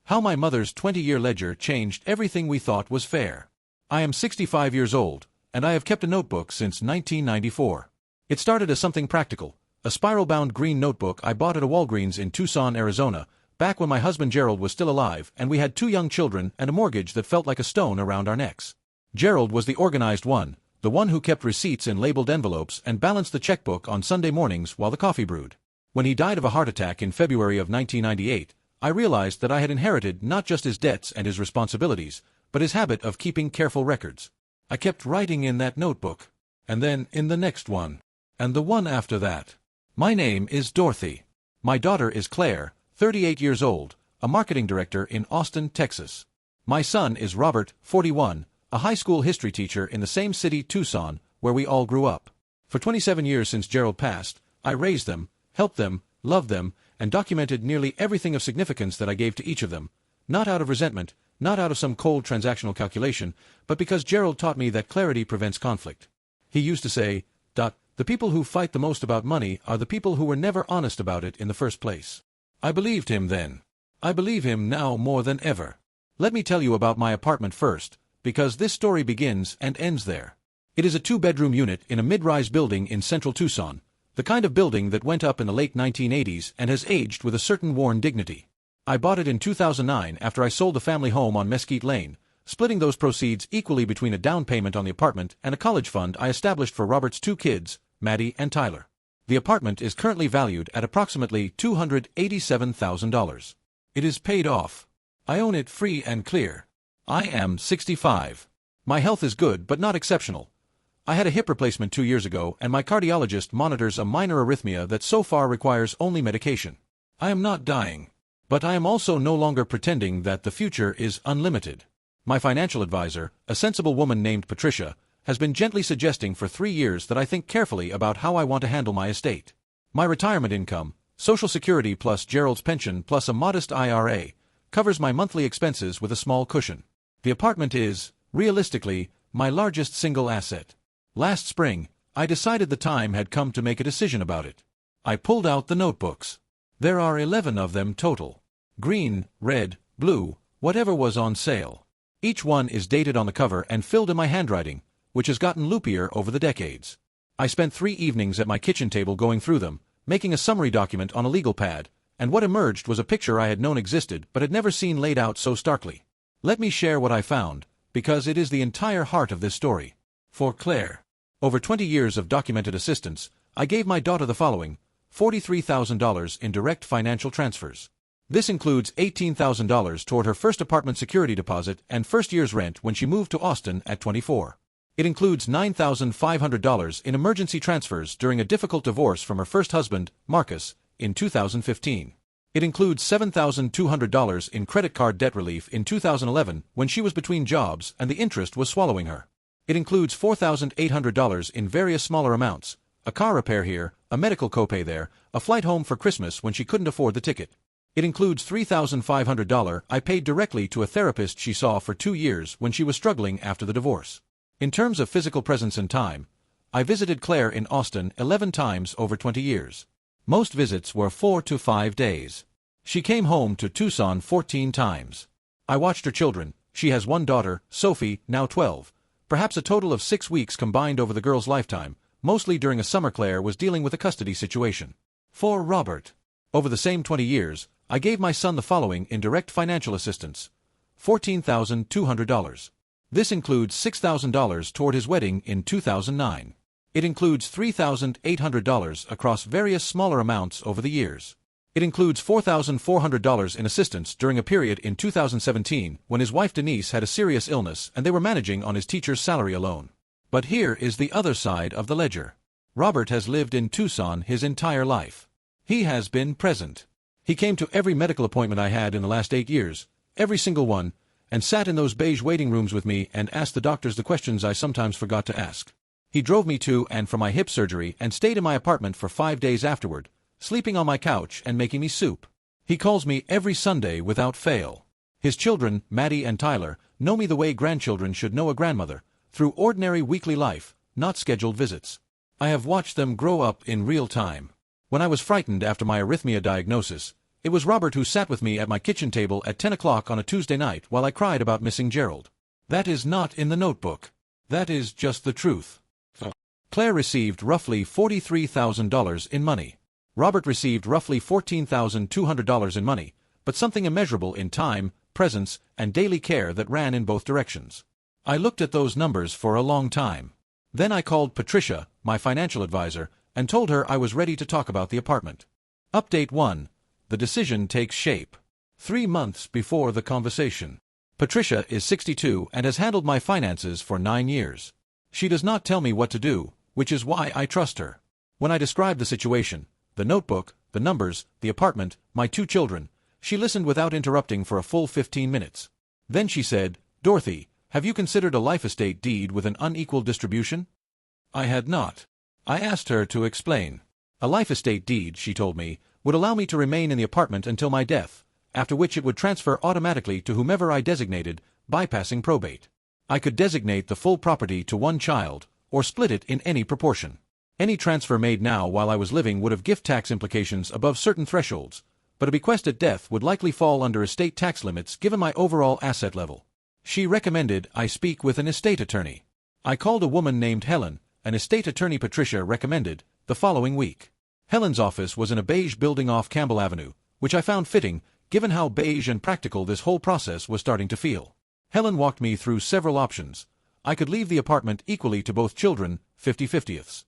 How my mother's 20-year ledger changed everything we thought was fair. I am 65 years old, and I have kept a notebook since 1994. It started as something practical, a spiral-bound green notebook I bought at a Walgreens in Tucson, Arizona, back when my husband Gerald was still alive and we had 2 young children and a mortgage that felt like a stone around our necks. Gerald was the organized one, the one who kept receipts in labeled envelopes and balanced the checkbook on Sunday mornings while the coffee brewed. When he died of a heart attack in February of 1998, I realized that I had inherited not just his debts and his responsibilities, but his habit of keeping careful records. I kept writing in that notebook, and then in the next one, and the one after that. My name is Dorothy. My daughter is Claire, 38 years old, a marketing director in Austin, Texas. My son is Robert, 41, a high school history teacher in the same city, Tucson, where we all grew up. For 27 years since Gerald passed, I raised them, helped them, loved them, and documented nearly everything of significance that I gave to each of them, not out of resentment, not out of some cold transactional calculation, but because Gerald taught me that clarity prevents conflict. He used to say, "The people who fight the most about money are the people who were never honest about it in the first place." I believed him then. I believe him now more than ever. Let me tell you about my apartment first, because this story begins and ends there. It is a 2-bedroom unit in a mid-rise building in central Tucson, the kind of building that went up in the late 1980s and has aged with a certain worn dignity. I bought it in 2009 after I sold the family home on Mesquite Lane, splitting those proceeds equally between a down payment on the apartment and a college fund I established for Robert's 2 kids, Maddie and Tyler. The apartment is currently valued at approximately $287,000. It is paid off. I own it free and clear. I am 65. My health is good but not exceptional. I had a hip replacement 2 years ago and my cardiologist monitors a minor arrhythmia that so far requires only medication. I am not dying. But I am also no longer pretending that the future is unlimited. My financial advisor, a sensible woman named Patricia, has been gently suggesting for 3 years that I think carefully about how I want to handle my estate. My retirement income, Social Security plus Gerald's pension plus a modest IRA, covers my monthly expenses with a small cushion. The apartment is, realistically, my largest single asset. Last spring, I decided the time had come to make a decision about it. I pulled out the notebooks. There are 11 of them total. Green, red, blue, whatever was on sale. Each one is dated on the cover and filled in my handwriting, which has gotten loopier over the decades. I spent 3 evenings at my kitchen table going through them, making a summary document on a legal pad, and what emerged was a picture I had known existed but had never seen laid out so starkly. Let me share what I found, because it is the entire heart of this story. For Claire. Over 20 years of documented assistance, I gave my daughter the following: $43,000 in direct financial transfers. This includes $18,000 toward her first apartment security deposit and first year's rent when she moved to Austin at 24. It includes $9,500 in emergency transfers during a difficult divorce from her first husband, Marcus, in 2015. It includes $7,200 in credit card debt relief in 2011 when she was between jobs and the interest was swallowing her. It includes $4,800 in various smaller amounts, a car repair here, a medical copay there, a flight home for Christmas when she couldn't afford the ticket. It includes $3,500 I paid directly to a therapist she saw for 2 years when she was struggling after the divorce. In terms of physical presence and time, I visited Claire in Austin 11 times over 20 years. Most visits were 4 to 5 days. She came home to Tucson 14 times. I watched her children. She has 1 daughter, Sophie, now 12, perhaps a total of 6 weeks combined over the girl's lifetime, mostly during a summer Claire was dealing with a custody situation. For Robert. Over the same 20 years, I gave my son the following in direct financial assistance: $14,200. This includes $6,000 toward his wedding in 2009. It includes $3,800 across various smaller amounts over the years. It includes $4,400 in assistance during a period in 2017 when his wife Denise had a serious illness and they were managing on his teacher's salary alone. But here is the other side of the ledger. Robert has lived in Tucson his entire life. He has been present. He came to every medical appointment I had in the last 8 years, every single one, and sat in those beige waiting rooms with me and asked the doctors the questions I sometimes forgot to ask. He drove me to and from my hip surgery and stayed in my apartment for 5 days afterward, sleeping on my couch and making me soup. He calls me every Sunday without fail. His children, Maddie and Tyler, know me the way grandchildren should know a grandmother, through ordinary weekly life, not scheduled visits. I have watched them grow up in real time. When I was frightened after my arrhythmia diagnosis, It was Robert who sat with me at my kitchen table at 10 o'clock on a Tuesday night while I cried about missing Gerald. That is not in the notebook. That is just the truth. Claire received roughly $43,000 in money. Robert received roughly $14,200 in money, but something immeasurable in time, presence, and daily care that ran in both directions. I looked at those numbers for a long time. Then I called Patricia, my financial advisor, and told her I was ready to talk about the apartment. Update 1. The decision takes shape. 3 months before the conversation. Patricia is 62 and has handled my finances for 9 years. She does not tell me what to do, which is why I trust her. When I described the situation, the notebook, the numbers, the apartment, my 2 children, she listened without interrupting for a full 15 minutes. Then she said, "Dorothy, have you considered a life estate deed with an unequal distribution?" I had not. I asked her to explain. A life estate deed, she told me, would allow me to remain in the apartment until my death, after which it would transfer automatically to whomever I designated, bypassing probate. I could designate the full property to one child, or split it in any proportion. Any transfer made now while I was living would have gift tax implications above certain thresholds, but a bequest at death would likely fall under estate tax limits given my overall asset level. She recommended I speak with an estate attorney. I called a woman named Helen, an estate attorney Patricia recommended, the following week. Helen's office was in a beige building off Campbell Avenue, which I found fitting, given how beige and practical this whole process was starting to feel. Helen walked me through several options. I could leave the apartment equally to both children, 50/50ths.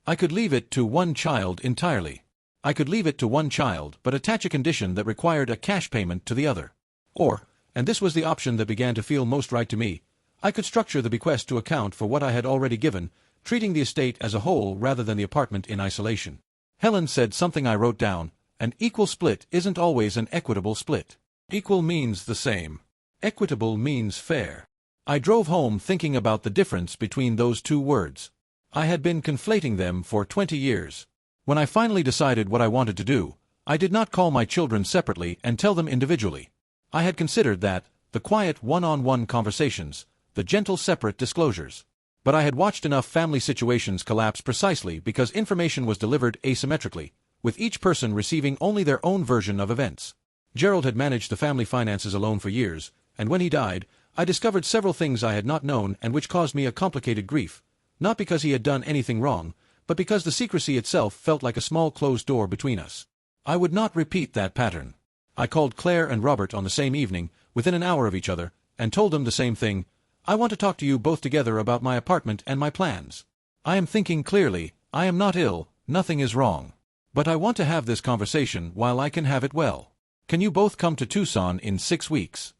I could leave it to one child entirely. I could leave it to one child but attach a condition that required a cash payment to the other. Or, and this was the option that began to feel most right to me, I could structure the bequest to account for what I had already given, treating the estate as a whole rather than the apartment in isolation. Helen said something I wrote down: an equal split isn't always an equitable split. Equal means the same. Equitable means fair. I drove home thinking about the difference between those 2 words. I had been conflating them for 20 years. When I finally decided what I wanted to do, I did not call my children separately and tell them individually. I had considered that, the quiet one-on-one conversations, the gentle separate disclosures. But I had watched enough family situations collapse precisely because information was delivered asymmetrically, with each person receiving only their own version of events. Gerald had managed the family finances alone for years, and when he died, I discovered several things I had not known and which caused me a complicated grief, not because he had done anything wrong, but because the secrecy itself felt like a small closed door between us. I would not repeat that pattern. I called Claire and Robert on the same evening, within an hour of each other, and told them the same thing: I want to talk to you both together about my apartment and my plans. I am thinking clearly, I am not ill, nothing is wrong. But I want to have this conversation while I can have it well. Can you both come to Tucson in 6 weeks?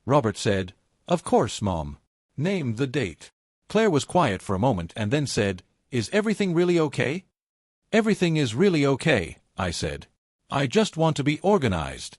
Robert said, "Of course, Mom." Name the date. Claire was quiet for a moment and then said, "Is everything really okay?" "Everything is really okay," I said. "I just want to be organized."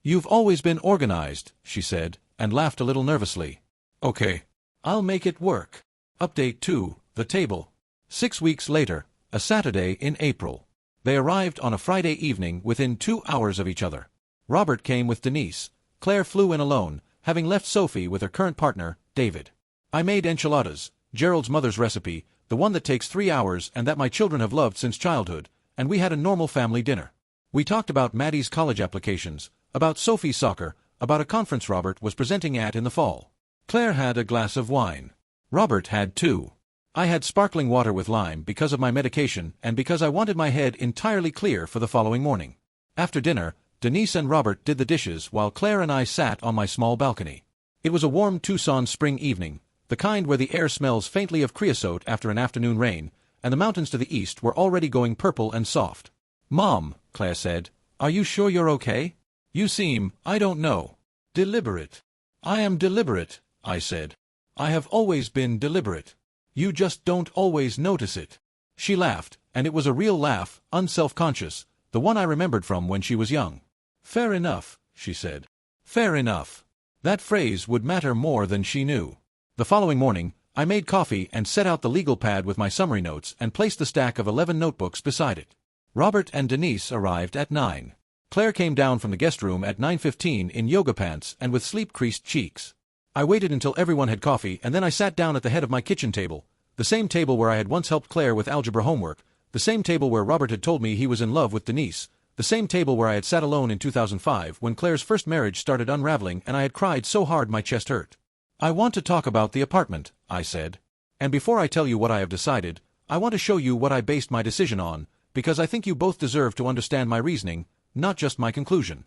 "You've always been organized," she said, and laughed a little nervously. "Okay. I'll make it work." Update 2, the table. 6 weeks later, a Saturday in April. They arrived on a Friday evening within 2 hours of each other. Robert came with Denise. Claire flew in alone, having left Sophie with her current partner, David. I made enchiladas, Gerald's mother's recipe, the one that takes 3 hours and that my children have loved since childhood, and we had a normal family dinner. We talked about Maddie's college applications, about Sophie's soccer, about a conference Robert was presenting at in the fall. Claire had a glass of wine. Robert had 2. I had sparkling water with lime because of my medication and because I wanted my head entirely clear for the following morning. After dinner, Denise and Robert did the dishes while Claire and I sat on my small balcony. It was a warm Tucson spring evening, the kind where the air smells faintly of creosote after an afternoon rain, and the mountains to the east were already going purple and soft. "Mom," Claire said, "are you sure you're okay? You seem, I don't know, deliberate." "I am deliberate," I said. "I have always been deliberate. You just don't always notice it." She laughed, and it was a real laugh, unself-conscious, the one I remembered from when she was young. "Fair enough," she said. Fair enough. That phrase would matter more than she knew. The following morning, I made coffee and set out the legal pad with my summary notes and placed the stack of 11 notebooks beside it. Robert and Denise arrived at 9. Claire came down from the guest room at 9:15 in yoga pants and with sleep-creased cheeks. I waited until everyone had coffee and then I sat down at the head of my kitchen table, the same table where I had once helped Claire with algebra homework, the same table where Robert had told me he was in love with Denise, the The same table where I had sat alone in 2005 when Claire's first marriage started unraveling and I had cried so hard my chest hurt. "I want to talk about the apartment," I said. "And before I tell you what I have decided, I want to show you what I based my decision on, because I think you both deserve to understand my reasoning, not just my conclusion."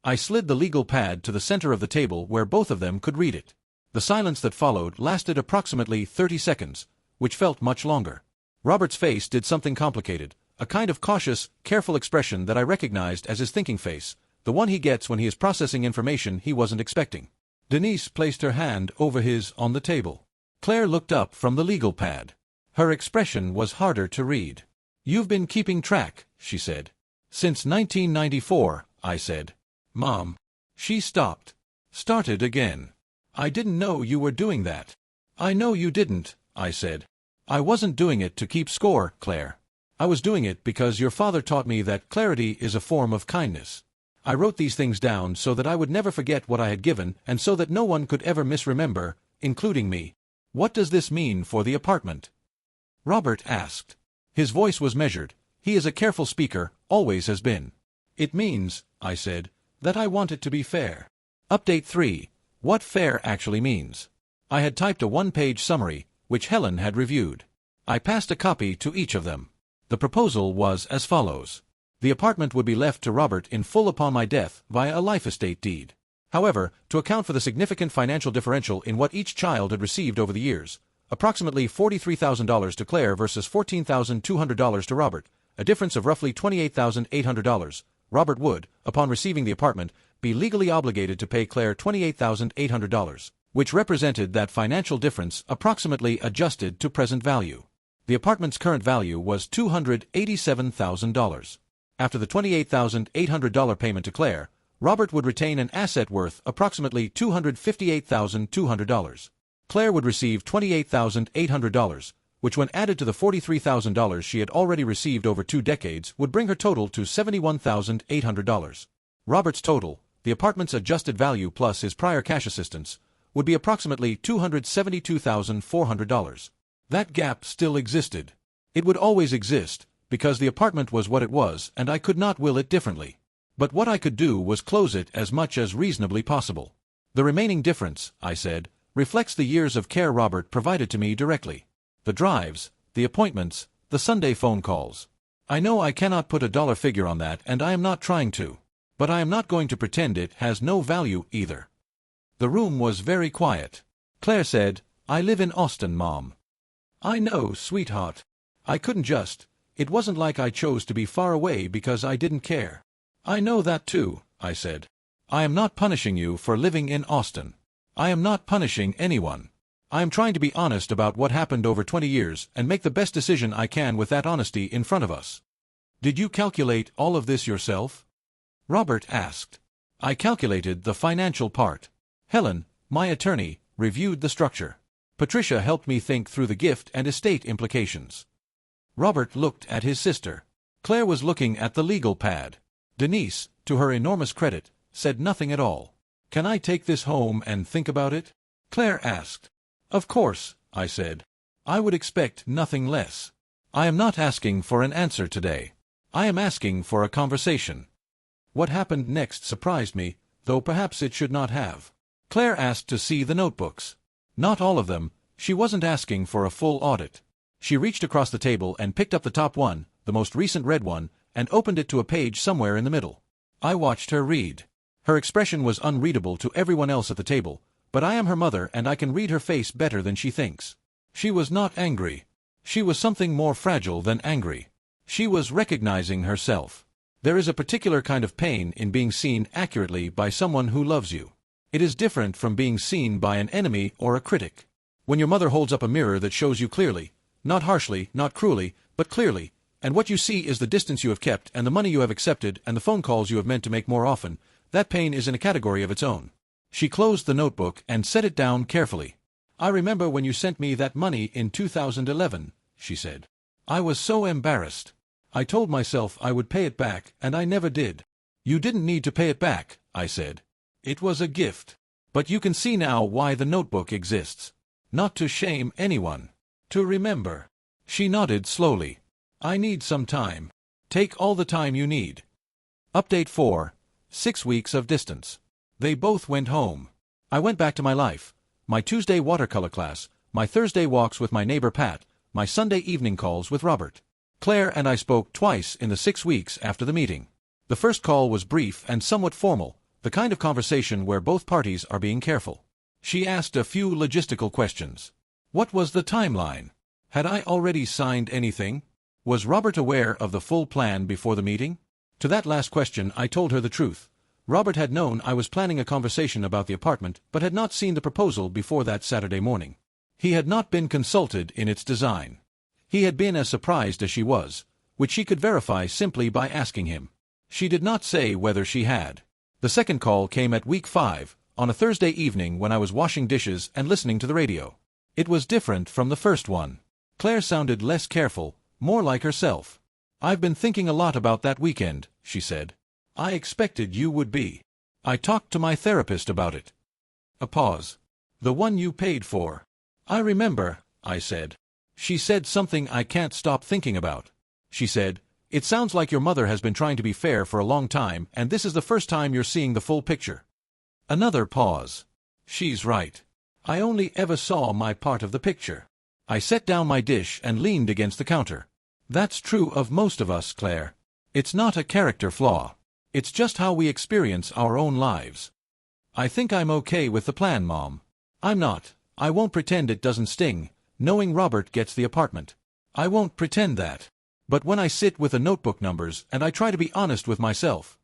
I slid the legal pad to the center of the table where both of them could read it. The silence that followed lasted approximately 30 seconds, which felt much longer. Robert's face did something complicated, a kind of cautious, careful expression that I recognized as his thinking face, the one he gets when he is processing information he wasn't expecting. Denise placed her hand over his on the table. Claire looked up from the legal pad. Her expression was harder to read. "You've been keeping track," she said. "Since 1994, I said. "Mom." She stopped. Started again. "I didn't know you were doing that." "I know you didn't," I said. "I wasn't doing it to keep score, Claire. I was doing it because your father taught me that clarity is a form of kindness. I wrote these things down so that I would never forget what I had given and so that no one could ever misremember, including me. What does this mean for the apartment?" Robert asked. His voice was measured. He is a careful speaker, always has been. "It means," I said, "that I want it to be fair." Update 3. What fair actually means. I had typed a one-page summary, which Helen had reviewed. I passed a copy to each of them. The proposal was as follows. The apartment would be left to Robert in full upon my death via a life estate deed. However, to account for the significant financial differential in what each child had received over the years, approximately $43,000 to Claire versus $14,200 to Robert, a difference of roughly $28,800, Robert would, upon receiving the apartment, be legally obligated to pay Claire $28,800, which represented that financial difference approximately adjusted to present value. The apartment's current value was $287,000. After the $28,800 payment to Claire, Robert would retain an asset worth approximately $258,200. Claire would receive $28,800, which when added to the $43,000 she had already received over 2 decades would bring her total to $71,800. Robert's total, the apartment's adjusted value plus his prior cash assistance, would be approximately $272,400. That gap still existed. It would always exist, because the apartment was what it was and I could not will it differently. But what I could do was close it as much as reasonably possible. The remaining difference, I said, reflects the years of care Robert provided to me directly. The drives, the appointments, the Sunday phone calls. I know I cannot put a dollar figure on that and I am not trying to. But I am not going to pretend it has no value either. The room was very quiet. Claire said, "I live in Austin, Mom." "I know, sweetheart. I couldn't just. It wasn't like I chose to be far away because I didn't care." "I know that too," I said. "I am not punishing you for living in Austin. I am not punishing anyone. I am trying to be honest about what happened over 20 years and make the best decision I can with that honesty in front of us." "Did you calculate all of this yourself?" Robert asked. "I calculated the financial part. Helen, my attorney, reviewed the structure. Patricia helped me think through the gift and estate implications." Robert looked at his sister. Claire was looking at the legal pad. Denise, to her enormous credit, said nothing at all. "Can I take this home and think about it?" Claire asked. "Of course," I said. "I would expect nothing less. I am not asking for an answer today. I am asking for a conversation." What happened next surprised me, though perhaps it should not have. Claire asked to see the notebooks. Not all of them. She wasn't asking for a full audit. She reached across the table and picked up the top one, the most recent red one, and opened it to a page somewhere in the middle. I watched her read. Her expression was unreadable to everyone else at the table, but I am her mother and I can read her face better than she thinks. She was not angry. She was something more fragile than angry. She was recognizing herself. There is a particular kind of pain in being seen accurately by someone who loves you. It is different from being seen by an enemy or a critic. When your mother holds up a mirror that shows you clearly, not harshly, not cruelly, but clearly, and what you see is the distance you have kept and the money you have accepted and the phone calls you have meant to make more often, that pain is in a category of its own. She closed the notebook and set it down carefully. "I remember when you sent me that money in 2011, she said. "I was so embarrassed. I told myself I would pay it back, and I never did." "You didn't need to pay it back," I said. "It was a gift. But you can see now why the notebook exists. Not to shame anyone. To remember." She nodded slowly. "I need some time. Take all the time you need." Update 4. 6 weeks of distance. They both went home. I went back to my life. My Tuesday watercolor class, my Thursday walks with my neighbor Pat, my Sunday evening calls with Robert. Claire and I spoke twice in the 6 weeks after the meeting. The first call was brief and somewhat formal, the kind of conversation where both parties are being careful. She asked a few logistical questions. What was the timeline? Had I already signed anything? Was Robert aware of the full plan before the meeting? To that last question I told her the truth. Robert had known I was planning a conversation about the apartment but had not seen the proposal before that Saturday morning. He had not been consulted in its design. He had been as surprised as she was, which she could verify simply by asking him. She did not say whether she had. The second call came at week 5, on a Thursday evening when I was washing dishes and listening to the radio. It was different from the first one. Claire sounded less careful, more like herself. I've been thinking a lot about that weekend, she said. I expected you would be. I talked to my therapist about it. A pause. The one you paid for. I remember, I said. She said something I can't stop thinking about. She said, it sounds like your mother has been trying to be fair for a long time and this is the first time you're seeing the full picture. Another pause. She's right. I only ever saw my part of the picture. I set down my dish and leaned against the counter. That's true of most of us, Claire. It's not a character flaw. It's just how we experience our own lives. I think I'm okay with the plan, Mom. I'm not. I won't pretend it doesn't sting, knowing Robert gets the apartment. I won't pretend that. But when I sit with the notebook numbers and I try to be honest with myself.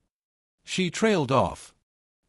She trailed off.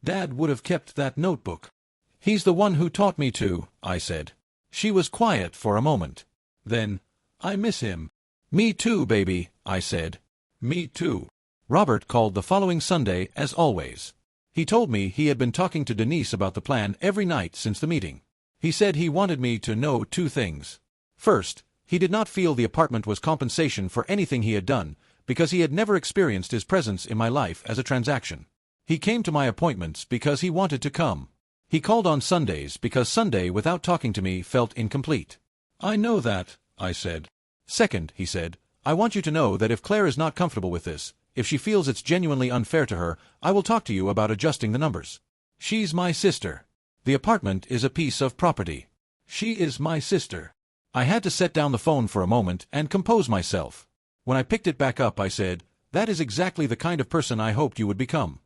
Dad would have kept that notebook. He's the one who taught me to, I said. She was quiet for a moment. Then, I miss him. Me too, baby, I said. Me too. Robert called the following Sunday, as always. He told me he had been talking to Denise about the plan every night since the meeting. He said he wanted me to know 2 things. First, he did not feel the apartment was compensation for anything he had done, because he had never experienced his presence in my life as a transaction. He came to my appointments because he wanted to come. He called on Sundays because Sunday without talking to me felt incomplete. I know that, I said. Second, he said, I want you to know that if Claire is not comfortable with this, if she feels it's genuinely unfair to her, I will talk to you about adjusting the numbers. She's my sister. The apartment is a piece of property. She is my sister. I had to set down the phone for a moment and compose myself. When I picked it back up I said, that is exactly the kind of person I hoped you would become.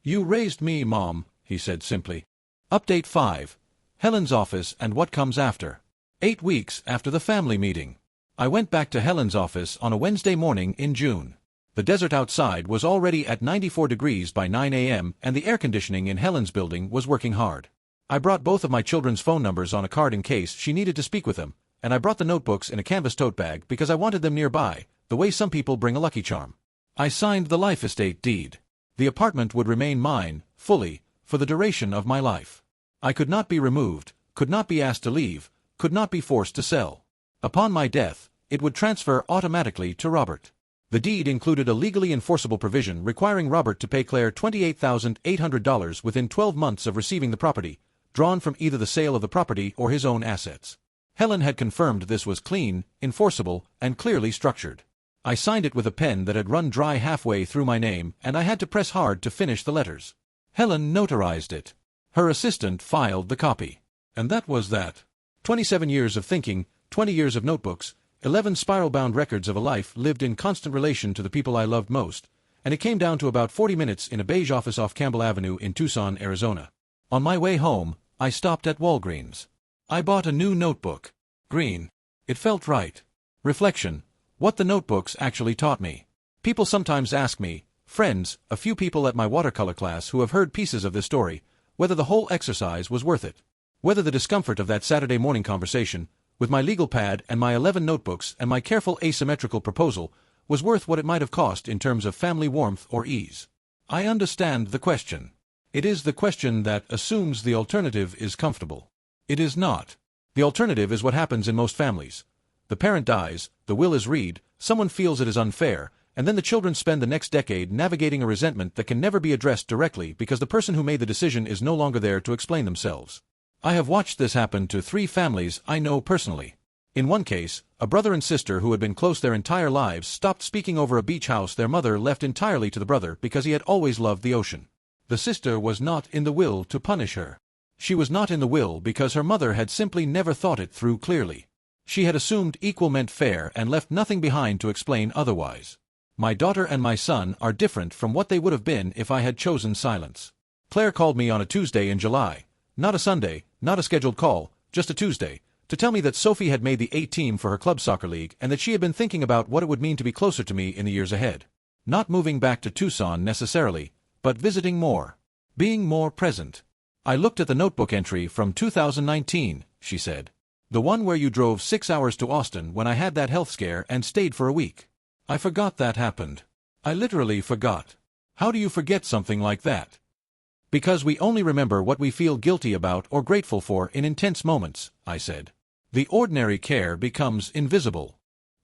You raised me, Mom, he said simply. Update 5. Helen's office and what comes after. 8 weeks after the family meeting. I went back to Helen's office on a Wednesday morning in June. The desert outside was already at 94 degrees by 9 a.m. and the air conditioning in Helen's building was working hard. I brought both of my children's phone numbers on a card in case she needed to speak with them, and I brought the notebooks in a canvas tote bag because I wanted them nearby, the way some people bring a Lucky Charm. I signed the life estate deed. The apartment would remain mine, fully, for the duration of my life. I could not be removed, could not be asked to leave, could not be forced to sell. Upon my death, it would transfer automatically to Robert. The deed included a legally enforceable provision requiring Robert to pay Claire $28,800 within 12 months of receiving the property, drawn from either the sale of the property or his own assets. Helen had confirmed this was clean, enforceable, and clearly structured. I signed it with a pen that had run dry halfway through my name, and I had to press hard to finish the letters. Helen notarized it. Her assistant filed the copy. And that was that. 27 years of thinking, 20 years of notebooks, 11 spiral-bound records of a life lived in constant relation to the people I loved most, and it came down to about 40 minutes in a beige office off Campbell Avenue in Tucson, Arizona. On my way home, I stopped at Walgreens. I bought a new notebook. Green. It felt right. Reflection. What the notebooks actually taught me. People sometimes ask me, friends, a few people at my watercolor class who have heard pieces of this story, whether the whole exercise was worth it. Whether the discomfort of that Saturday morning conversation, with my legal pad and my 11 notebooks and my careful asymmetrical proposal, was worth what it might have cost in terms of family warmth or ease. I understand the question. It is the question that assumes the alternative is comfortable. It is not. The alternative is what happens in most families. The parent dies, the will is read, someone feels it is unfair, and then the children spend the next decade navigating a resentment that can never be addressed directly because the person who made the decision is no longer there to explain themselves. I have watched this happen to 3 families I know personally. In one case, a brother and sister who had been close their entire lives stopped speaking over a beach house their mother left entirely to the brother because he had always loved the ocean. The sister was not in the will to punish her. She was not in the will because her mother had simply never thought it through clearly. She had assumed equal meant fair and left nothing behind to explain otherwise. My daughter and my son are different from what they would have been if I had chosen silence. Claire called me on a Tuesday in July, not a Sunday, not a scheduled call, just a Tuesday, to tell me that Sophie had made the A team for her club soccer league and that she had been thinking about what it would mean to be closer to me in the years ahead. Not moving back to Tucson necessarily, but visiting more. Being more present. I looked at the notebook entry from 2019, she said. The one where you drove 6 hours to Austin when I had that health scare and stayed for a week. I forgot that happened. I literally forgot. How do you forget something like that? Because we only remember what we feel guilty about or grateful for in intense moments, I said. The ordinary care becomes invisible.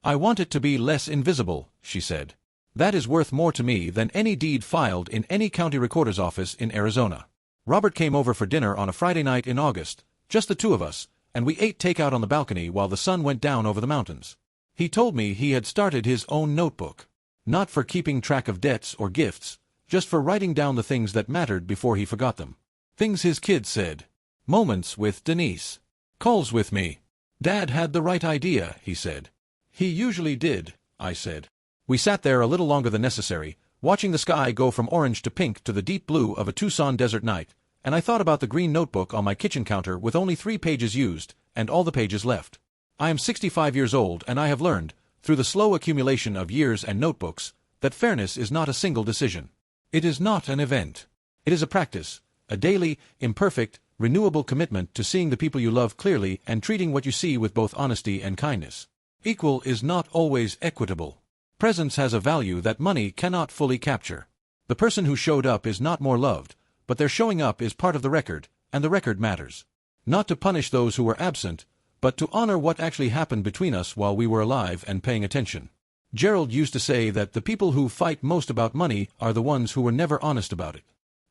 I want it to be less invisible, she said. That is worth more to me than any deed filed in any county recorder's office in Arizona. Robert came over for dinner on a Friday night in August, just the two of us, and we ate takeout on the balcony while the sun went down over the mountains. He told me he had started his own notebook. Not for keeping track of debts or gifts, just for writing down the things that mattered before he forgot them. Things his kids said. Moments with Denise. Calls with me. Dad had the right idea, he said. He usually did, I said. We sat there a little longer than necessary, watching the sky go from orange to pink to the deep blue of a Tucson desert night, and I thought about the green notebook on my kitchen counter with only 3 pages used, and all the pages left. I am 65 years old and I have learned, through the slow accumulation of years and notebooks, that fairness is not a single decision. It is not an event. It is a practice, a daily, imperfect, renewable commitment to seeing the people you love clearly and treating what you see with both honesty and kindness. Equal is not always equitable. Presence has a value that money cannot fully capture. The person who showed up is not more loved, but their showing up is part of the record, and the record matters. Not to punish those who were absent, but to honor what actually happened between us while we were alive and paying attention. Gerald used to say that the people who fight most about money are the ones who were never honest about it.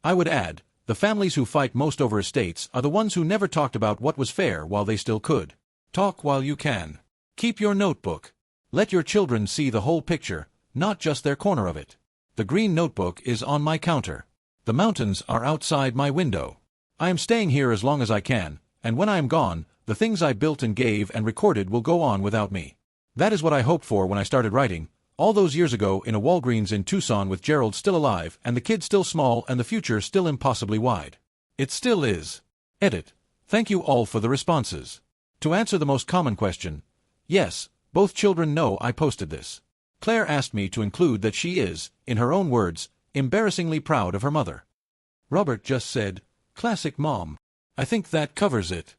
I would add, the families who fight most over estates are the ones who never talked about what was fair while they still could. Talk while you can. Keep your notebook. Let your children see the whole picture, not just their corner of it. The green notebook is on my counter. The mountains are outside my window. I am staying here as long as I can, and when I am gone, the things I built and gave and recorded will go on without me. That is what I hoped for when I started writing, all those years ago in a Walgreens in Tucson with Gerald still alive and the kids still small and the future still impossibly wide. It still is. Edit. Thank you all for the responses. To answer the most common question, yes, both children know I posted this. Claire asked me to include that she is, in her own words, embarrassingly proud of her mother. Robert just said, "Classic mom." I think that covers it.